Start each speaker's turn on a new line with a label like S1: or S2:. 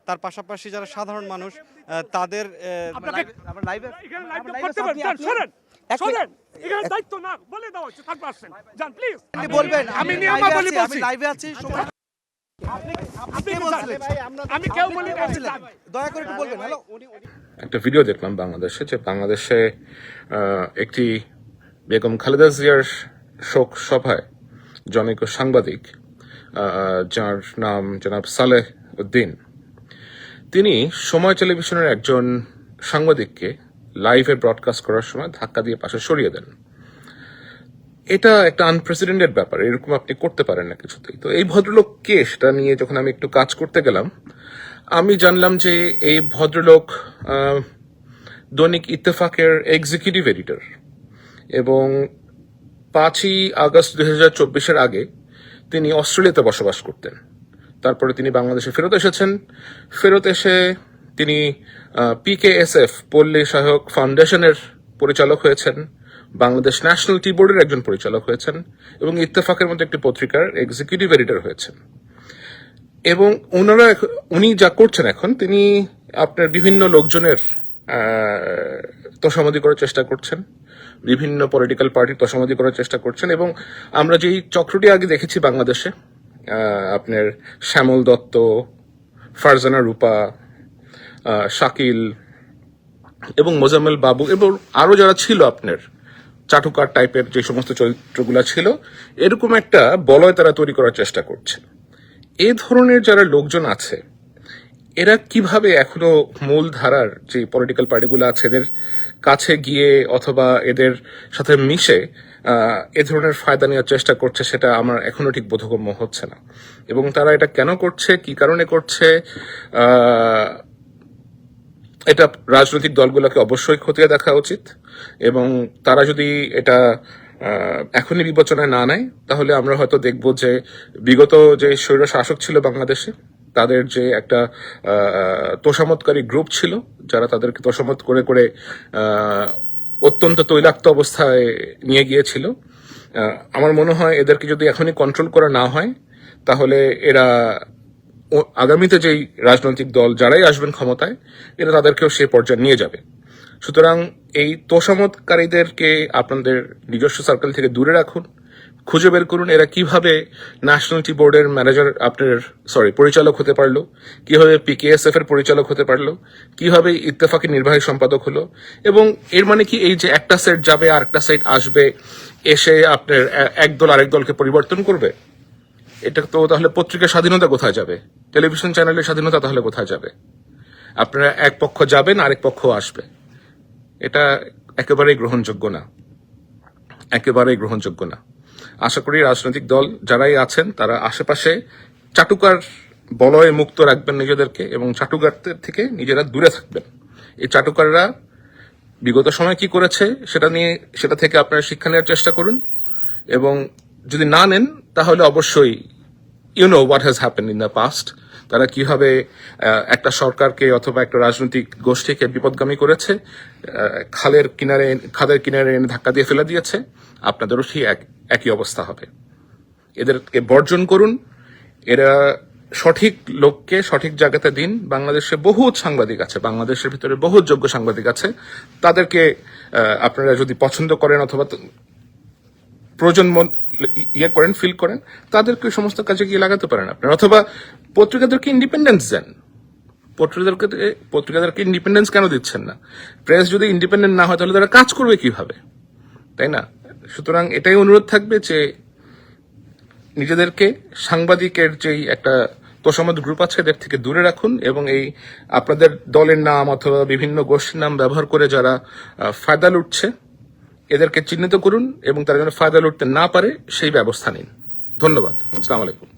S1: তার পাশাপাশি যারা সাধারণ মানুষ তাদের
S2: বলবেন
S3: আমি নিয়মাবলী বলছি।
S2: লাইভে আছি
S3: আমি কেউ বলি
S2: দয়া করে একটু বলবেন। হ্যালো,
S4: একটা ভিডিও দেখলাম বাংলাদেশে একটি বেগম খালেদা জিয়ার শোক সভায় জনৈক সাংবাদিক যার নাম জনাব সালেহ উদ্দিন, তিনি সময় টেলিভিশনের একজন সাংবাদিককে লাইভে ব্রডকাস্ট করার সময় ধাক্কা দিয়ে পাশে সরিয়ে দেন। এটা একটা আনপ্রেসিডেন্টেড ব্যাপার, এরকম আপনি করতে পারেন না কিছুতেই। তো এই ভদ্রলোককে সেটা নিয়ে যখন আমি একটু কাজ করতে গেলাম, আমি জানলাম যে এই ভদ্রলোক দৈনিক ইত্তেফাকের এক্সিকিউটিভ এডিটর এবং 5ই আগস্ট 2024 আগে তিনি অস্ট্রেলিয়াতে বসবাস করতেন। তারপরে তিনি বাংলাদেশে ফেরত এসেছেন। ফেরত এসে তিনি PKSF পল্লী সহায়ক ফাউন্ডেশনের পরিচালক হয়েছেন, বাংলাদেশ ন্যাশনাল টি বোর্ডের একজন পরিচালক হয়েছেন এবং ইত্তেফাকের মতো একটি পত্রিকার এক্সিকিউটিভ এডিটর হয়েছেন। এবং উনি যা করছেন এখন, তিনি আপনার বিভিন্ন লোকজনের তোষামোদী করার চেষ্টা করছেন, বিভিন্ন পলিটিক্যাল পার্টির তোষামোদী করার চেষ্টা করছেন। এবং আমরা যেই চক্রটি আগে দেখেছি বাংলাদেশে, আপনার শ্যামল দত্ত, ফারজানা রূপা, শাকিল এবং মোজাম্মেল বাবু এবং আরো যারা ছিল আপনার চাটুকার টাইপের যে সমস্ত চরিত্রগুলা ছিল, এরকম একটা বলয় তারা তৈরি করার চেষ্টা করছে। এই ধরনের যারা লোকজন আছে, এরা কিভাবে এখনো মূল ধারার যে পলিটিক্যাল পার্টিগুলো আছে এদের কাছে গিয়ে অথবা এদের সাথে মিশে এ ধরনের ফায়দা নেওয়ার চেষ্টা করছে, সেটা আমার এখনো ঠিক বোধগম্য হচ্ছে না। এবং তারা এটা কেন করছে, কি কারণে করছে, এটা রাজনৈতিক দলগুলোকে অবশ্যই খতিয়ে দেখা উচিত। এবং তারা যদি এটা এখনই বিবেচনায় না নেয়, তাহলে আমরা হয়তো দেখব যে বিগত যে স্বৈর শাসক ছিল বাংলাদেশে, তাদের যে একটা তোষামতকারী গ্রুপ ছিল, যারা তাদেরকে তোষামত করে করে অত্যন্ত তৈলাক্ত অবস্থায় নিয়ে গিয়েছিল, আমার মনে হয় এদেরকে যদি এখনই কন্ট্রোল করা না হয়, তাহলে এরা আগামীতে যেই রাজনৈতিক দল যারাই আসবেন ক্ষমতায়, এরা তাদেরকেও সে পর্যায়ে নিয়ে যাবে। সুতরাং এই তোষামতকারীদেরকে আপনাদের নিজস্ব সার্কেল থেকে দূরে রাখুন, খুঁজে বের করুন এরা কিভাবে ন্যাশনালিটি বোর্ডের পরিচালক হতে পারলো, কিভাবে PKSF এর পরিচালক হতে পারলো, কিভাবে ইত্তেফাকের নির্বাহী সম্পাদক হলো। এবং এর মানে কি এই যে একটা সেট যাবে আর একটা সেট আসবে, এসে আপনার এক দল আরেক দলকে পরিবর্তন করবে? এটা তো তাহলে পত্রিকার স্বাধীনতা কোথায় যাবে, টেলিভিশন চ্যানেলের স্বাধীনতা তাহলে কোথায় যাবে? আপনারা এক পক্ষ যাবেন, আরেক পক্ষ আসবে, এটা একেবারেই গ্রহণযোগ্য না, একেবারেই গ্রহণযোগ্য না। আশা করি রাজনৈতিক দল যারাই আছেন তারা আশেপাশে চাটুকার বলয়ে মুক্ত রাখবেন নিজেদেরকে এবং চাটুকারদের থেকে নিজেরা দূরে থাকবেন। এই চাটুকাররা বিগত সময় কি করেছে সেটা থেকে আপনারা শিক্ষা নেওয়ার চেষ্টা করুন। এবং যদি না নেন, তাহলে অবশ্যই you know what has happened in the past. তারা কিভাবে একটা সরকারকে অথবা একটা রাজনৈতিক গোষ্ঠীকে বিপদগামী করেছে, খাদের কিনারে এনে ধাক্কা দিয়ে ফেলে দিয়েছে। আপনাদেরও সেই একই অবস্থা হবে। এদেরকে বর্জন করুন, এরা সঠিক লোককে সঠিক জায়গাতে দিন। বাংলাদেশে বহুত সাংবাদিক আছে, বাংলাদেশের ভিতরে বহুত যোগ্য সাংবাদিক আছে, তাদেরকে আপনারা যদি পছন্দ করেন অথবা প্রয়োজন ফিল করেন, তাদেরকে সমস্ত কাজে গিয়ে লাগাতে পারেন আপনারা। অথবা পত্রিকাদেরকে ইন্ডিপেন্ডেন্স দেন। পত্রিকাদেরকে ইন্ডিপেন্ডেন্স কেন দিচ্ছেন না? প্রেস যদি ইন্ডিপেন্ডেন্ট না হয়, তাহলে তারা কাজ করবে কিভাবে, তাই না? সুতরাং এটাই অনুরোধ থাকবে যে নিজেদেরকে সাংবাদিকের যেই একটা তোষামত গ্রুপ আছে এদের থেকে দূরে রাখুন এবং এই আপনাদের দলের নাম অথবা বিভিন্ন গোষ্ঠীর নাম ব্যবহার করে যারা ফায়দা লুটছে, এদেরকে চিহ্নিত করুন এবং তারা যেন ফায়দা লুটতে না পারে সেই ব্যবস্থা নিন। ধন্যবাদ। আসসালামু আলাইকুম।